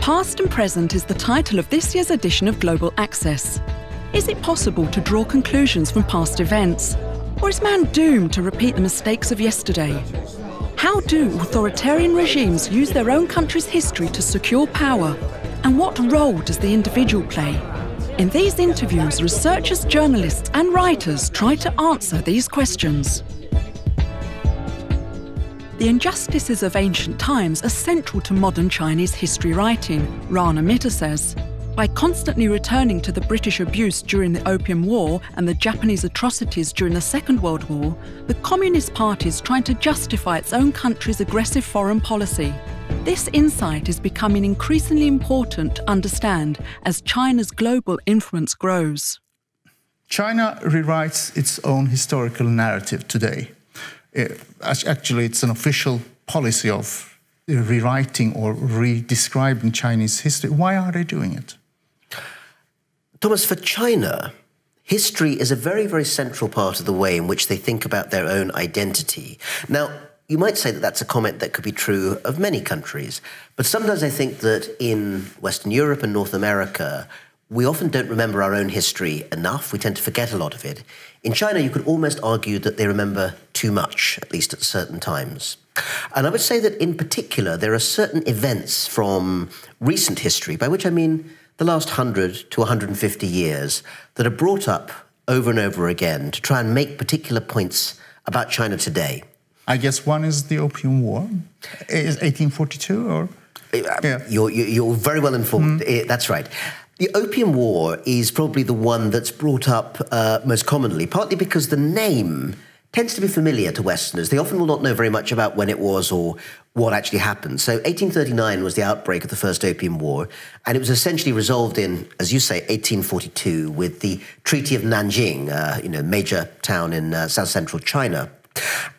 Past and Present is the title of this year's edition of Global Axess. Is it possible to draw conclusions from past events? Or is man doomed to repeat the mistakes of yesterday? How do authoritarian regimes use their own country's history to secure power? And what role does the individual play? In these interviews, researchers, journalists and writers try to answer these questions. The injustices of ancient times are central to modern Chinese history writing, Rana Mitter says. By constantly returning to the British abuse during the Opium War and the Japanese atrocities during the Second World War, the Communist Party is trying to justify its own country's aggressive foreign policy. This insight is becoming increasingly important to understand as China's global influence grows. China rewrites its own historical narrative today. Actually, it's an official policy of rewriting or redescribing Chinese history. Why are they doing it? Thomas, for China, history is a very, very central part of the way in which they think about their own identity. Now, you might say that that's a comment that could be true of many countries, but sometimes I think that in Western Europe and North America, we often don't remember our own history enough. We tend to forget a lot of it. In China, you could almost argue that they remember too much, at least at certain times. And I would say that in particular, there are certain events from recent history, by which I mean the last 100 to 150 years, that are brought up over and over again to try and make particular points about China today. I guess one is the Opium War. Is 1842 or? Yeah. You're very well informed. That's right. The Opium War is probably the one that's brought up most commonly, partly because the name tends to be familiar to Westerners. They often will not know very much about when it was or what actually happened. So 1839 was the outbreak of the First Opium War, and it was essentially resolved in, as you say, 1842 with the Treaty of Nanjing, major town in south-central China.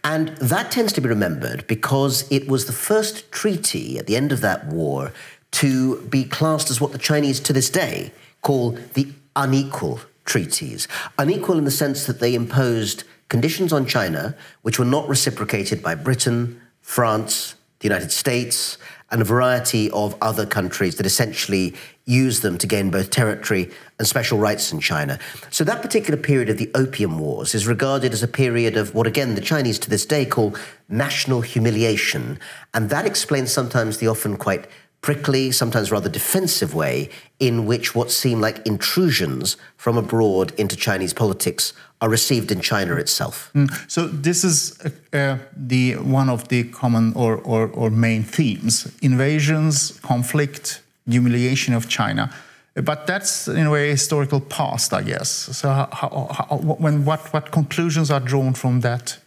And that tends to be remembered because it was the first treaty at the end of that war to be classed as what the Chinese to this day call the unequal treaties. Unequal in the sense that they imposed conditions on China which were not reciprocated by Britain, France, the United States, and a variety of other countries that essentially used them to gain both territory and special rights in China. So that particular period of the Opium Wars is regarded as a period of what, again, the Chinese to this day call national humiliation. And that explains sometimes the often quite prickly, sometimes rather defensive way in which what seem like intrusions from abroad into Chinese politics are received in China itself. So this is one of the common or main themes: invasions, conflict, humiliation of China. But that's in a way historical past, I guess. So what conclusions are drawn from that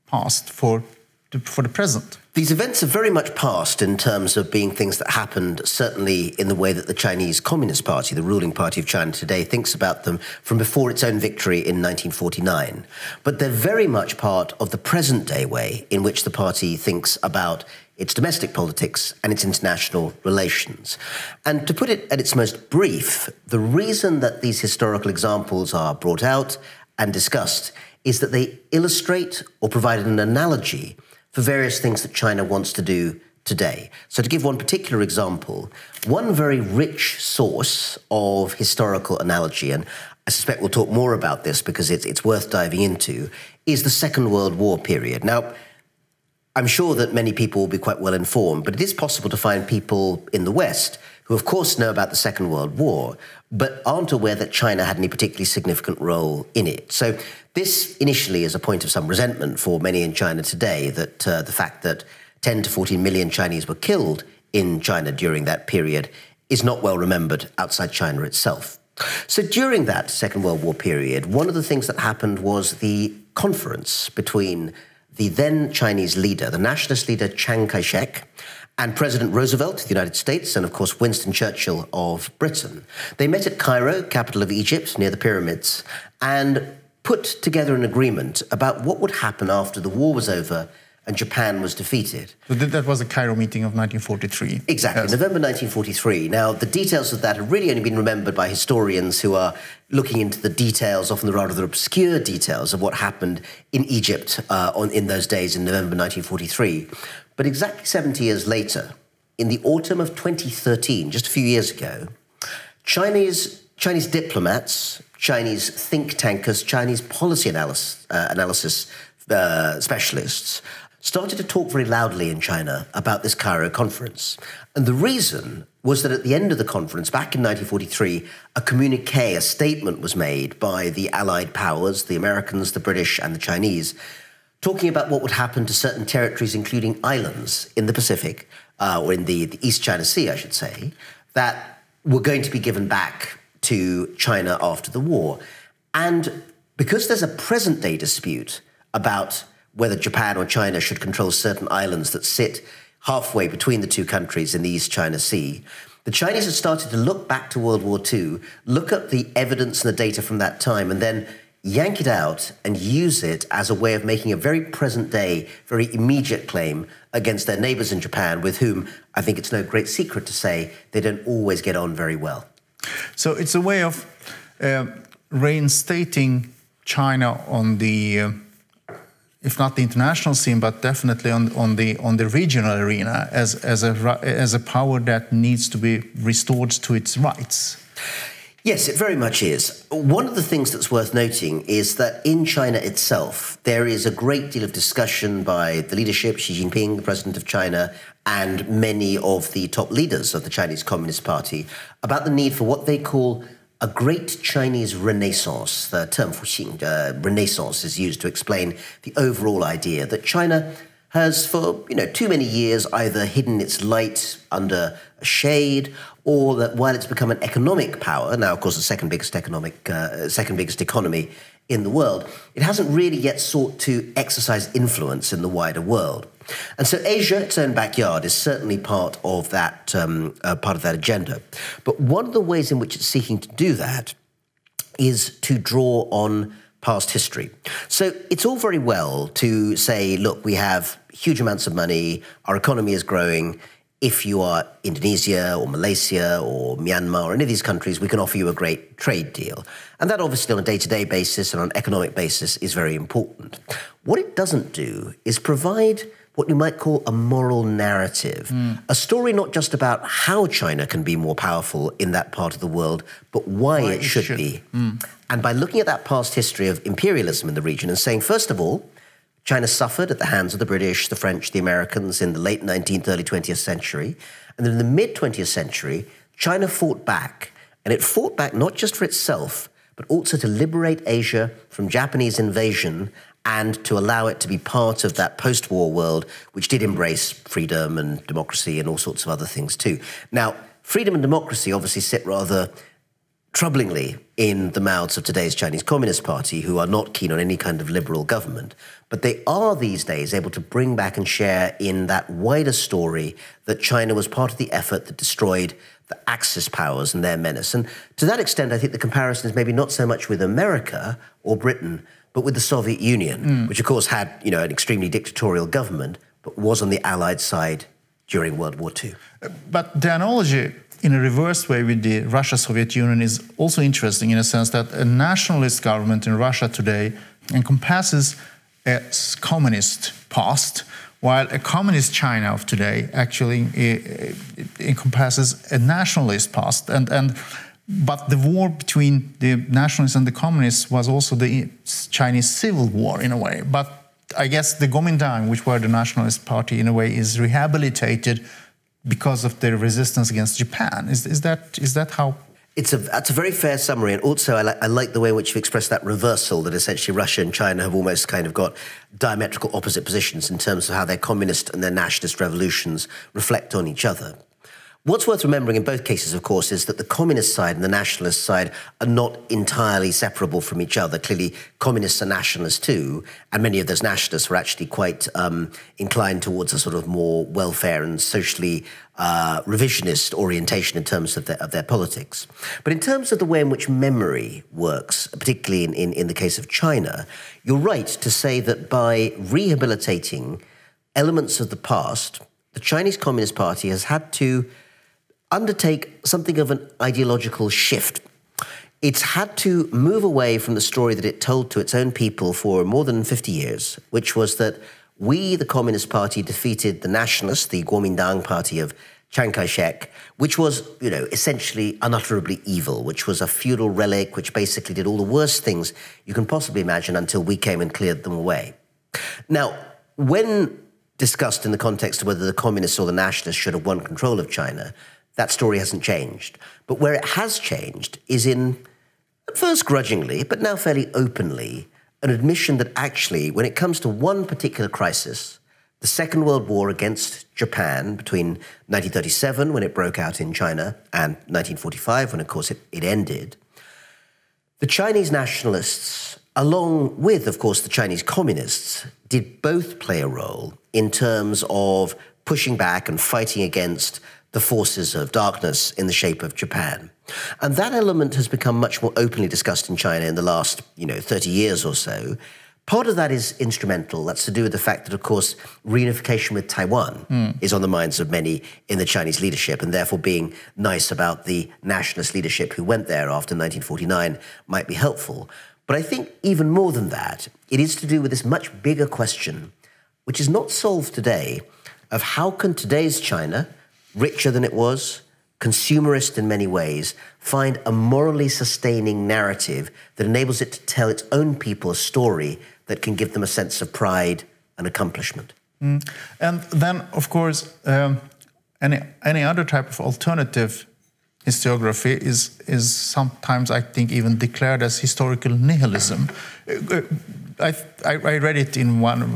past for the present? These events are very much past in terms of being things that happened, certainly in the way that the Chinese Communist Party, the ruling party of China today, thinks about them from before its own victory in 1949. But they're very much part of the present-day way in which the party thinks about its domestic politics and its international relations. And to put it at its most brief, the reason that these historical examples are brought out and discussed is that they illustrate or provide an analogy for various things that China wants to do today. So to give one particular example, one very rich source of historical analogy, and I suspect we'll talk more about this because it's worth diving into, is the Second World War period. Now, I'm sure that many people will be quite well informed, but it is possible to find people in the West who, of course, know about the Second World War, but aren't aware that China had any particularly significant role in it. So this initially is a point of some resentment for many in China today, that the fact that 10 to 14 million Chinese were killed in China during that period is not well remembered outside China itself. So during that Second World War period, one of the things that happened was the conference between the then Chinese leader, the nationalist leader Chiang Kai-shek, and President Roosevelt of the United States, and of course Winston Churchill of Britain. They met at Cairo, capital of Egypt, near the pyramids, and put together an agreement about what would happen after the war was over and Japan was defeated. So that was the Cairo meeting of 1943. Exactly, yes. November 1943. Now, the details of that have really only been remembered by historians who are looking into the details, often the rather obscure details of what happened in Egypt in those days in November 1943. But exactly 70 years later, in the autumn of 2013, just a few years ago, Chinese diplomats, Chinese think tankers, Chinese policy analysis specialists started to talk very loudly in China about this Cairo conference. And the reason was that at the end of the conference, back in 1943, a communique, a statement was made by the Allied powers, the Americans, the British, and the Chinese, talking about what would happen to certain territories, including islands in the Pacific, or in the East China Sea, I should say, that were going to be given back to China after the war. And because there's a present-day dispute about whether Japan or China should control certain islands that sit halfway between the two countries in the East China Sea, the Chinese have started to look back to World War II, look at the evidence and the data from that time, and then yank it out and use it as a way of making a very present-day, very immediate claim against their neighbours in Japan, with whom I think it's no great secret to say they don't always get on very well. So it's a way of reinstating China on the, if not the international scene, but definitely on the regional arena as a power that needs to be restored to its rights. Yes, it very much is. One of the things that's worth noting is that in China itself, there is a great deal of discussion by the leadership, Xi Jinping, the president of China, and many of the top leaders of the Chinese Communist Party, about the need for what they call a great Chinese renaissance. The term renaissance is used to explain the overall idea that China has for too many years either hidden its light under a shade, or that while it's become an economic power, now of course the second biggest economy in the world, it hasn't really yet sought to exercise influence in the wider world. And so Asia, its own backyard, is certainly part of that agenda. But one of the ways in which it's seeking to do that is to draw on past history. So it's all very well to say, look, we have huge amounts of money, our economy is growing. If you are Indonesia or Malaysia or Myanmar or any of these countries, we can offer you a great trade deal. And that obviously on a day-to-day basis and on an economic basis is very important. What it doesn't do is provide what you might call a moral narrative, a story not just about how China can be more powerful in that part of the world, but why it should be. And by looking at that past history of imperialism in the region and saying, first of all, China suffered at the hands of the British, the French, the Americans in the late 19th, early 20th century. And then in the mid-20th century, China fought back. And it fought back not just for itself, but also to liberate Asia from Japanese invasion and to allow it to be part of that post-war world, which did embrace freedom and democracy and all sorts of other things too. Now, freedom and democracy obviously sit rather troublingly in the mouths of today's Chinese Communist Party, who are not keen on any kind of liberal government. But they are these days able to bring back and share in that wider story that China was part of the effort that destroyed the Axis powers and their menace. And to that extent, I think the comparison is maybe not so much with America or Britain, but with the Soviet Union, which of course had, an extremely dictatorial government, but was on the Allied side during World War II. But the analogy in a reverse way with the Russia-Soviet Union is also interesting in a sense that a nationalist government in Russia today encompasses a communist past, while a communist China of today actually encompasses a nationalist past. But the war between the nationalists and the communists was also the Chinese Civil War in a way. But I guess the Kuomintang, which were the nationalist party in a way, is rehabilitated because of their resistance against Japan. Is that how? That's a very fair summary, and also I like the way in which you express that reversal, that essentially Russia and China have almost kind of got diametrical opposite positions in terms of how their communist and their nationalist revolutions reflect on each other. What's worth remembering in both cases, of course, is that the communist side and the nationalist side are not entirely separable from each other. Clearly, communists are nationalists too, and many of those nationalists were actually quite inclined towards a sort of more welfare and socially revisionist orientation in terms of their politics. But in terms of the way in which memory works, particularly in the case of China, you're right to say that by rehabilitating elements of the past, the Chinese Communist Party has had to undertake something of an ideological shift. It's had to move away from the story that it told to its own people for more than 50 years, which was that we, the Communist Party, defeated the Nationalists, the Kuomintang party of Chiang Kai-shek, which was, essentially unutterably evil, which was a feudal relic, which basically did all the worst things you can possibly imagine until we came and cleared them away. Now, when discussed in the context of whether the communists or the nationalists should have won control of China, that story hasn't changed. But where it has changed is in, at first grudgingly, but now fairly openly, an admission that actually, when it comes to one particular crisis, the Second World War against Japan between 1937, when it broke out in China, and 1945, when, of course, it ended, the Chinese nationalists, along with, of course, the Chinese communists, did both play a role in terms of pushing back and fighting against the forces of darkness in the shape of Japan. And that element has become much more openly discussed in China in the last, 30 years or so. Part of that is instrumental. That's to do with the fact that, of course, reunification with Taiwan is on the minds of many in the Chinese leadership, and therefore being nice about the nationalist leadership who went there after 1949 might be helpful. But I think even more than that, it is to do with this much bigger question, which is not solved today, of how can today's China, richer than it was, consumerist in many ways, find a morally sustaining narrative that enables it to tell its own people a story that can give them a sense of pride and accomplishment. And then, of course, any other type of alternative historiography is sometimes, I think, even declared as historical nihilism. I read it in one of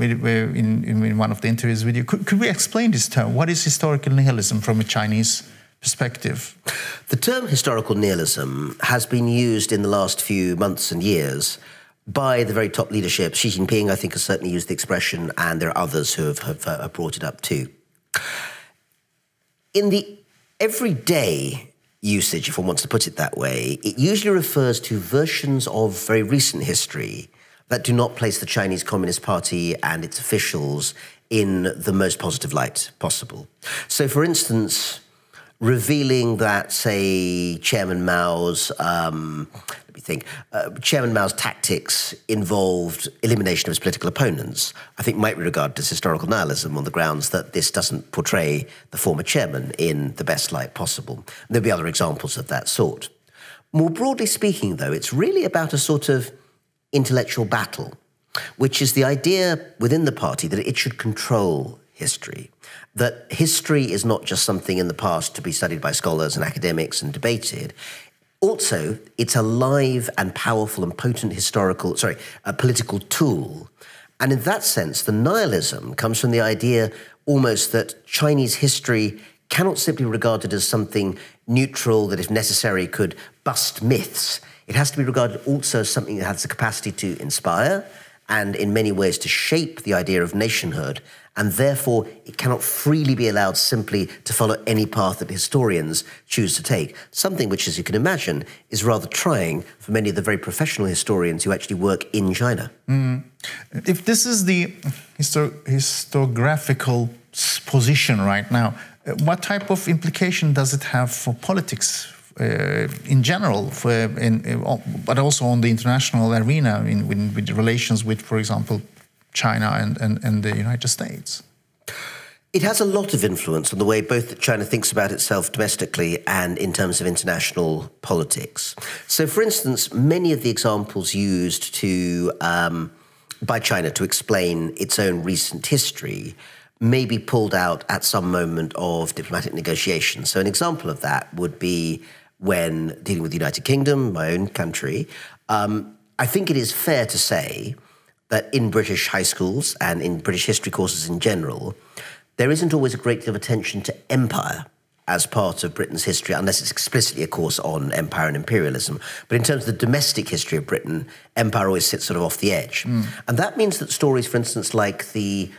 the interviews with you. Could we explain this term? What is historical nihilism from a Chinese perspective? The term historical nihilism has been used in the last few months and years by the very top leadership. Xi Jinping, I think, has certainly used the expression, and there are others who have brought it up too. In the everyday usage, if one wants to put it that way, it usually refers to versions of very recent history that do not place the Chinese Communist Party and its officials in the most positive light possible. So, for instance, revealing that, say, Chairman Mao's tactics involved elimination of his political opponents, I think might be regarded as historical nihilism on the grounds that this doesn't portray the former chairman in the best light possible. There'll be other examples of that sort. More broadly speaking, though, it's really about a sort of intellectual battle, which is the idea within the party that it should control history, that history is not just something in the past to be studied by scholars and academics and debated. Also, it's a live and powerful and potent political tool. And in that sense, the nihilism comes from the idea almost that Chinese history cannot simply be regarded as something neutral that, if necessary, could bust myths. It has to be regarded also as something that has the capacity to inspire and in many ways to shape the idea of nationhood, and therefore it cannot freely be allowed simply to follow any path that historians choose to take, something which, as you can imagine, is rather trying for many of the very professional historians who actually work in China. If this is the historiographical position right now, what type of implication does it have for politics in general, but also on the international arena with relations with, for example, China and the United States? It has a lot of influence on the way both that China thinks about itself domestically and in terms of international politics. So, for instance, many of the examples used by China to explain its own recent history may be pulled out at some moment of diplomatic negotiation. So an example of that would be when dealing with the United Kingdom, my own country. I think it is fair to say that in British high schools and in British history courses in general, there isn't always a great deal of attention to empire as part of Britain's history, unless it's explicitly a course on empire and imperialism. But in terms of the domestic history of Britain, empire always sits sort of off the edge. And that means that stories, for instance, like the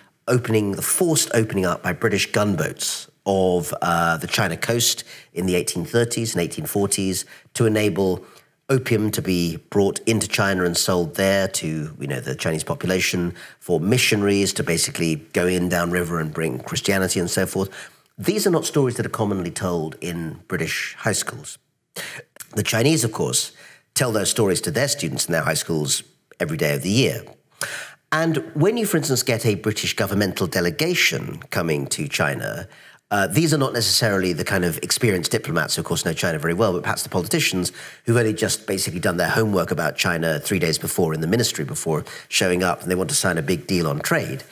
forced opening up by British gunboats of the China coast in the 1830s and 1840s to enable opium to be brought into China and sold there to, the Chinese population, for missionaries to basically go in downriver and bring Christianity and so forth. These are not stories that are commonly told in British high schools. The Chinese, of course, tell those stories to their students in their high schools every day of the year. And when you, for instance, get a British governmental delegation coming to China, These are not necessarily the kind of experienced diplomats who, of course, know China very well, but perhaps the politicians who've only just basically done their homework about China 3 days before in the ministry before showing up, and they want to sign a big deal on trade.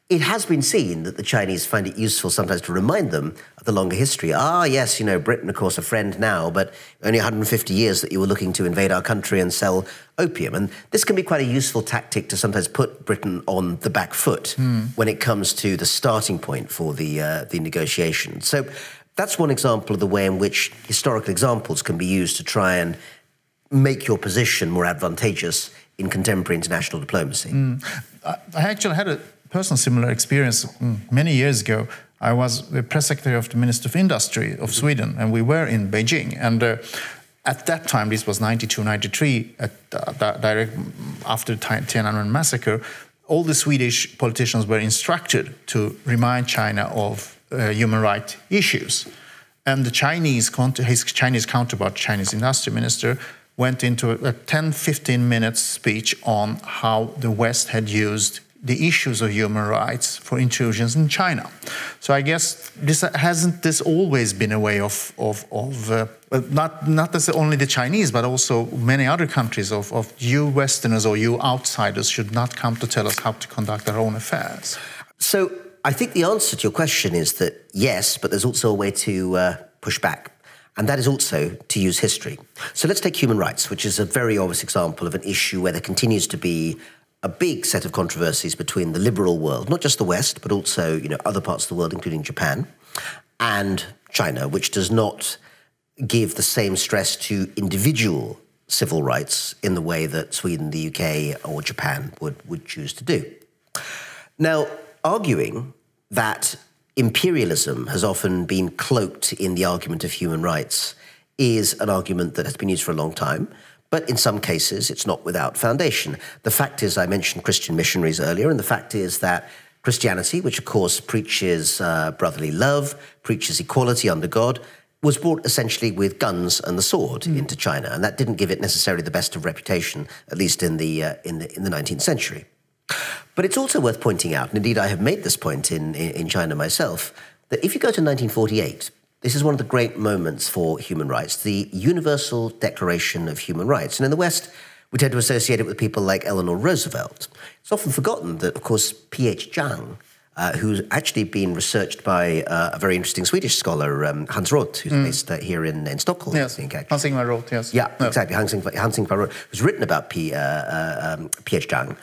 It has been seen that the Chinese find it useful sometimes to remind them of the longer history. Ah, yes, you know, Britain, of course, a friend now, but only 150 years that you were looking to invade our country and sell opium. And this can be quite a useful tactic to sometimes put Britain on the back foot when it comes to the starting point for the negotiations. So that's one example of the way in which historical examples can be used to try and make your position more advantageous in contemporary international diplomacy. I actually had a personal similar experience many years ago. I was the press secretary of the Minister of Industry of Sweden, and we were in Beijing. And at that time, this was 92, 93, direct after the Tiananmen massacre, all the Swedish politicians were instructed to remind China of human rights issues. And the his Chinese counterpart, Chinese industry minister, went into a 10-15 minute speech on how the West had used the issues of human rights for intrusions in China. So I guess hasn't this always been a way of not only the Chinese, but also many other countries of you Westerners or you outsiders should not come to tell us how to conduct our own affairs? So I think the answer to your question is that yes, but there's also a way to push back. And that is also to use history. So let's take human rights, which is a very obvious example of an issue where there continues to be a big set of controversies between the liberal world, not just the West, but also, you know, other parts of the world, including Japan, and China, which does not give the same stress to individual civil rights in the way that Sweden, the UK, or Japan would choose to do. Now, arguing that imperialism has often been cloaked in the argument of human rights is an argument that has been used for a long time. But in some cases, it's not without foundation. The fact is, I mentioned Christian missionaries earlier, and the fact is that Christianity, which of course preaches brotherly love, preaches equality under God, was brought essentially with guns and the sword into China, and that didn't give it necessarily the best of reputation, at least in the 19th century. But it's also worth pointing out, and indeed I have made this point in China myself, that if you go to 1948, this is one of the great moments for human rights, the Universal Declaration of Human Rights. And in the West, we tend to associate it with people like Eleanor Roosevelt. It's often forgotten that, of course, P.H. Zhang, who's actually been researched by a very interesting Swedish scholar, Hans Roth, who's based here in Stockholm. Yes, Hans Ingvar Roth, yes. Yeah, no. Exactly, Hans Ingvar Roth, who's written about P.H. Zhang.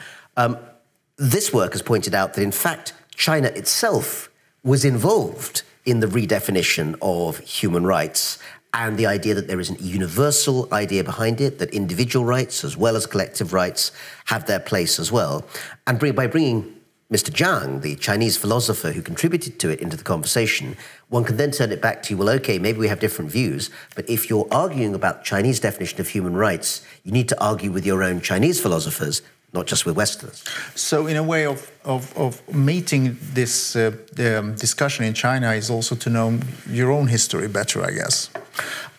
This work has pointed out that, in fact, China itself was involved in the redefinition of human rights and the idea that there is a universal idea behind it, that individual rights as well as collective rights have their place as well. And by bringing Mr. Zhang, the Chinese philosopher who contributed to it, into the conversation, one can then turn it back to, well, okay, maybe we have different views, but if you're arguing about Chinese definition of human rights, you need to argue with your own Chinese philosophers, not just with Westerners. So in a way of meeting this discussion in China is also to know your own history better, I guess.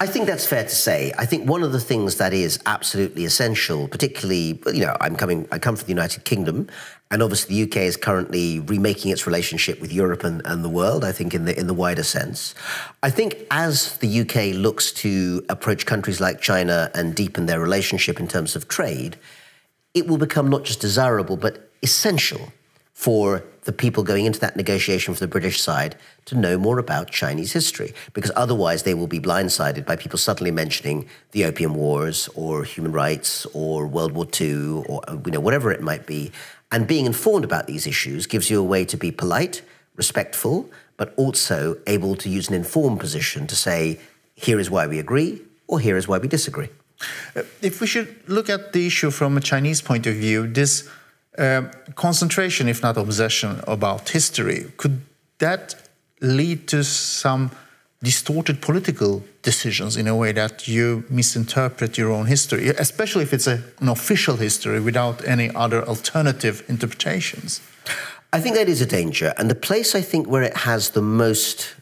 I think that's fair to say. I think one of the things that is absolutely essential, particularly, you know, I come from the United Kingdom, and obviously the UK is currently remaking its relationship with Europe and the world, I think, in the wider sense. I think as the UK looks to approach countries like China and deepen their relationship in terms of trade, it will become not just desirable, but essential for the people going into that negotiation for the British side to know more about Chinese history, because otherwise they will be blindsided by people suddenly mentioning the Opium Wars or human rights or World War II or, you know, whatever it might be. And being informed about these issues gives you a way to be polite, respectful, but also able to use an informed position to say, here is why we agree or here is why we disagree. If we should look at the issue from a Chinese point of view, this concentration, if not obsession, about history, could that lead to some distorted political decisions in a way that you misinterpret your own history, especially if it's an official history without any other alternative interpretations? I think that is a danger. And the place, I think, where it has the most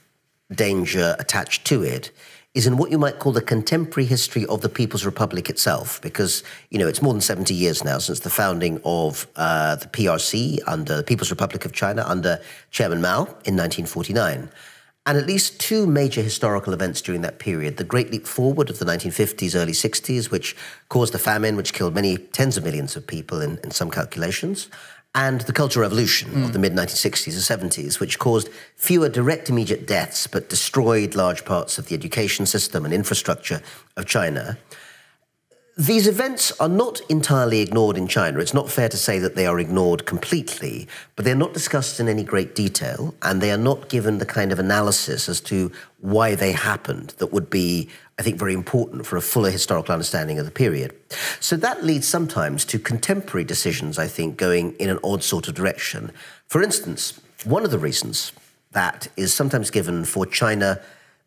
danger attached to it is in what you might call the contemporary history of the People's Republic itself, because, you know, it's more than 70 years now since the founding of the PRC, under the People's Republic of China, under Chairman Mao in 1949. and at least two major historical events during that period: the Great Leap Forward of the 1950s, early 60s, which caused a famine which killed many tens of millions of people in some calculations, and the Cultural Revolution of the mid-1960s and 70s, which caused fewer direct immediate deaths but destroyed large parts of the education system and infrastructure of China. These events are not entirely ignored in China. It's not fair to say that they are ignored completely, but they're not discussed in any great detail, and they are not given the kind of analysis as to why they happened that would be, I think, very important for a fuller historical understanding of the period. So that leads sometimes to contemporary decisions, I think, going in an odd sort of direction. For instance, one of the reasons that is sometimes given for China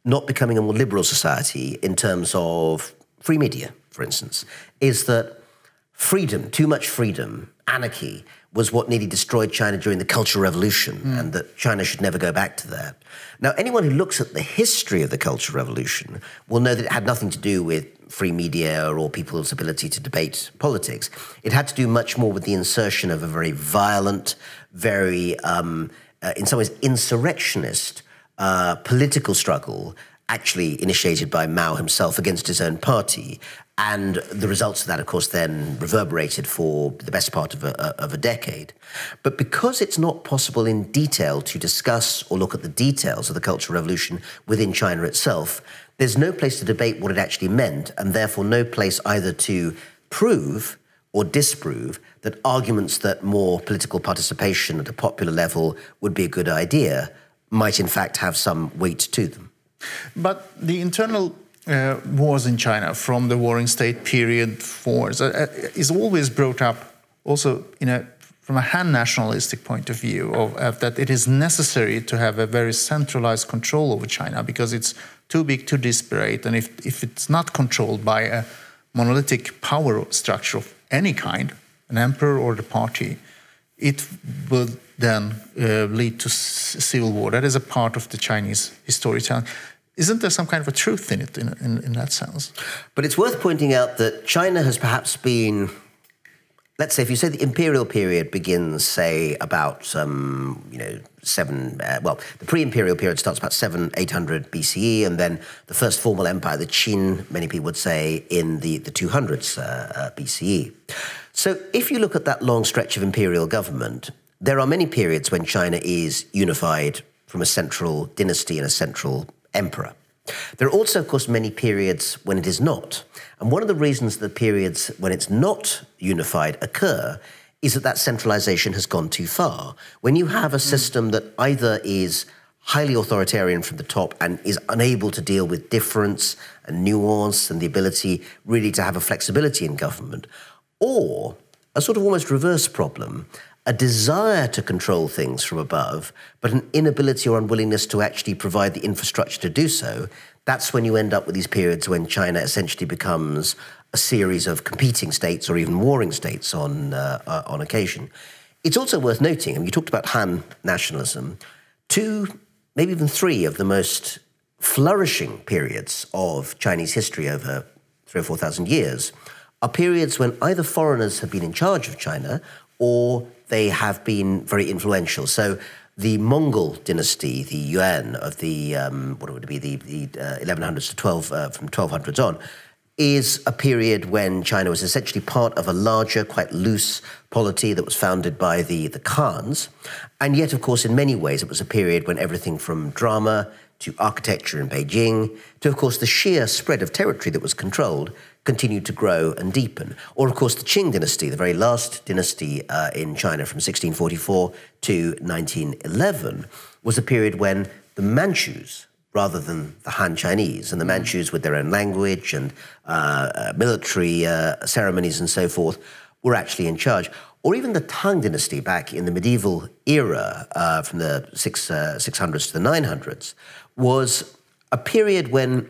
not becoming a more liberal society in terms of free media, for instance, is that freedom, too much freedom, anarchy, was what nearly destroyed China during the Cultural Revolution, and that China should never go back to that. Now, anyone who looks at the history of the Cultural Revolution will know that it had nothing to do with free media or people's ability to debate politics. It had to do much more with the insertion of a very violent, very, in some ways, insurrectionist political struggle, actually initiated by Mao himself against his own party. And the results of that, of course, then reverberated for the best part of a decade. But because it's not possible in detail to discuss or look at the details of the Cultural Revolution within China itself, there's no place to debate what it actually meant, and therefore no place either to prove or disprove that arguments that more political participation at a popular level would be a good idea might in fact have some weight to them. But the internal wars in China, from the Warring State period forwards, is always brought up also from a Han nationalistic point of view, of that it is necessary to have a very centralized control over China because it's too big, too disparate, and if it's not controlled by a monolithic power structure of any kind, an emperor or the party, it will then lead to civil war. That is a part of the Chinese storytelling. Isn't there some kind of a truth in it, in that sense? But it's worth pointing out that China has perhaps been, let's say, if you say the imperial period begins, say, about the pre-imperial period starts about 800 BCE, and then the first formal empire, the Qin, many people would say, in the 200s BCE. So if you look at that long stretch of imperial government, there are many periods when China is unified from a central dynasty and a central emperor. There are also, of course, many periods when it is not. And one of the reasons the periods when it's not unified occur is that centralization has gone too far. When you have a system that either is highly authoritarian from the top and is unable to deal with difference and nuance and the ability really to have a flexibility in government, or a sort of almost reverse problem, a desire to control things from above, but an inability or unwillingness to actually provide the infrastructure to do so, that's when you end up with these periods when China essentially becomes a series of competing states or even warring states on occasion. It's also worth noting, and you talked about Han nationalism, 2, maybe even 3 of the most flourishing periods of Chinese history over 3,000 or 4,000 years are periods when either foreigners have been in charge of China or they have been very influential. So the Mongol dynasty, the Yuan of the, the 1100s to from 1200s on, is a period when China was essentially part of a larger, quite loose polity that was founded by the Khans. And yet, of course, in many ways, it was a period when everything from drama to architecture in Beijing to, of course, the sheer spread of territory that was controlled continued to grow and deepen. Or, of course, the Qing dynasty, the very last dynasty in China from 1644 to 1911, was a period when the Manchus, rather than the Han Chinese, and the Manchus with their own language and military ceremonies and so forth, were actually in charge. Or even the Tang dynasty back in the medieval era, from the 600s to the 900s, was a period when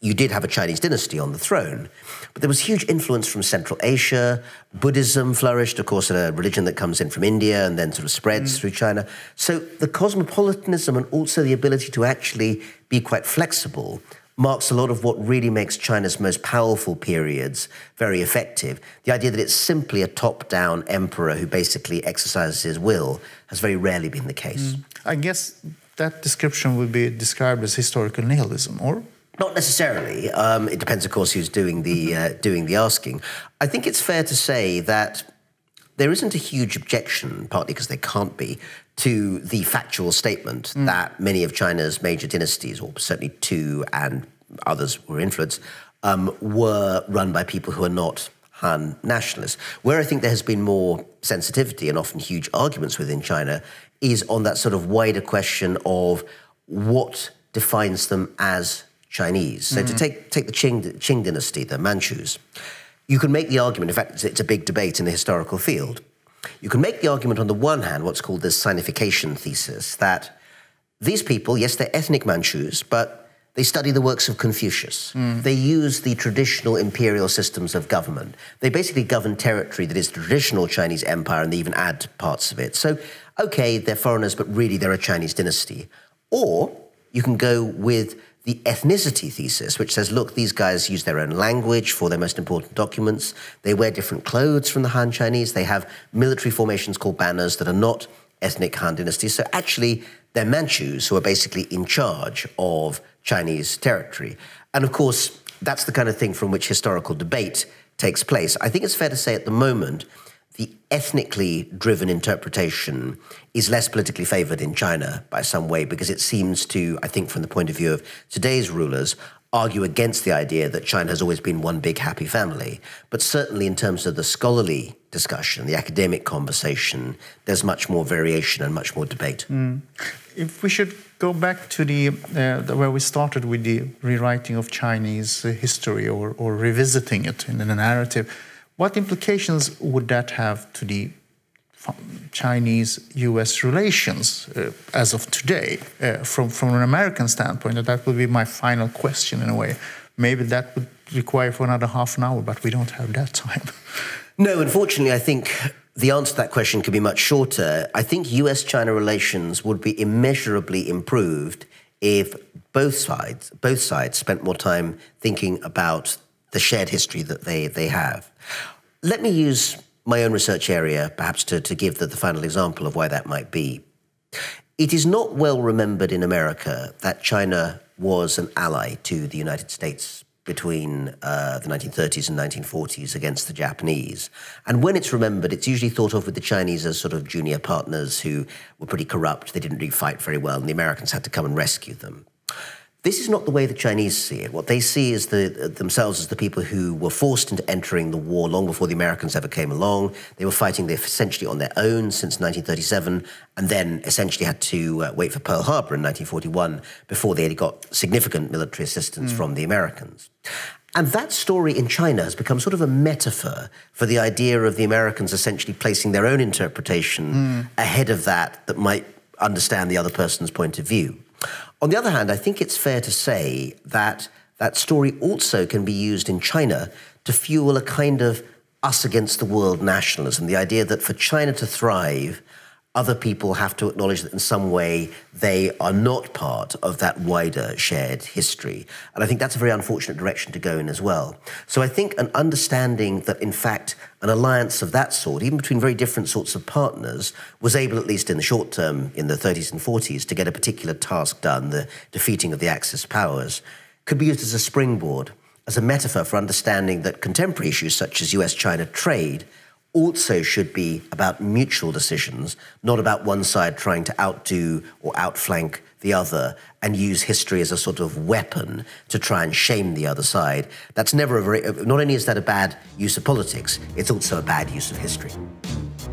you did have a Chinese dynasty on the throne, but there was huge influence from Central Asia. Buddhism flourished, of course, a religion that comes in from India and then sort of spreads through China. So the cosmopolitanism and also the ability to actually be quite flexible marks a lot of what really makes China's most powerful periods very effective. The idea that it's simply a top-down emperor who basically exercises his will has very rarely been the case. I guess that description would be described as historical nihilism, or? Not necessarily. It depends, of course, who's doing the asking. I think it's fair to say that there isn't a huge objection, partly because there can't be, to the factual statement that many of China's major dynasties, or certainly two and others were influenced, were run by people who are not Han nationalists. Where I think there has been more sensitivity and often huge arguments within China is on that sort of wider question of what defines them as Chinese. So to take the Qing dynasty, the Manchus, you can make the argument, in fact, it's a big debate in the historical field. You can make the argument on the one hand, what's called the sinification thesis, that these people, yes, they're ethnic Manchus, but they study the works of Confucius. They use the traditional imperial systems of government. They basically govern territory that is the traditional Chinese empire, and they even add parts of it. So, okay, they're foreigners, but really they're a Chinese dynasty. Or you can go with the ethnicity thesis, which says, look, these guys use their own language for their most important documents. They wear different clothes from the Han Chinese. They have military formations called banners that are not ethnic Han dynasties. So actually, they're Manchus who are basically in charge of Chinese territory. And of course, that's the kind of thing from which historical debate takes place. I think it's fair to say at the moment, the ethnically driven interpretation is less politically favored in China by some way, because it seems to, I think from the point of view of today's rulers, argue against the idea that China has always been one big happy family. But certainly in terms of the scholarly discussion, the academic conversation, there's much more variation and much more debate. If we should go back to where we started with the rewriting of Chinese history, or revisiting it in a narrative, what implications would that have to the Chinese-US relations as of today, from an American standpoint? And that would be my final question in a way. Maybe that would require for another half an hour, but we don't have that time. No, unfortunately, I think the answer to that question could be much shorter. I think US-China relations would be immeasurably improved if both sides spent more time thinking about the shared history that they have. Let me use my own research area, perhaps to give the final example of why that might be. It is not well remembered in America that China was an ally to the United States between the 1930s and 1940s against the Japanese. And when it's remembered, it's usually thought of with the Chinese as sort of junior partners who were pretty corrupt. They didn't really fight very well, and the Americans had to come and rescue them. This is not the way the Chinese see it. What they see is themselves as the people who were forced into entering the war long before the Americans ever came along. They were fighting essentially on their own since 1937, and then essentially had to wait for Pearl Harbor in 1941 before they had got significant military assistance from the Americans. And that story in China has become sort of a metaphor for the idea of the Americans essentially placing their own interpretation ahead of that might understand the other person's point of view. On the other hand, I think it's fair to say that that story also can be used in China to fuel a kind of us against the world nationalism, the idea that for China to thrive, other people have to acknowledge that in some way they are not part of that wider shared history. And I think that's a very unfortunate direction to go in as well. So I think an understanding that, in fact, an alliance of that sort, even between very different sorts of partners, was able, at least in the short term, in the 30s and 40s, to get a particular task done, the defeating of the Axis powers, could be used as a springboard, as a metaphor for understanding that contemporary issues such as US-China trade also should be about mutual decisions, not about one side trying to outdo or outflank the other and use history as a sort of weapon to try and shame the other side. That's never not only is that a bad use of politics, it's also a bad use of history.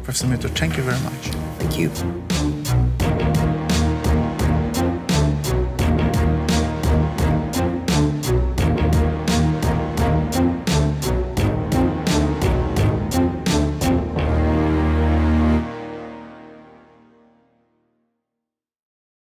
Professor Mitter, thank you very much. Thank you.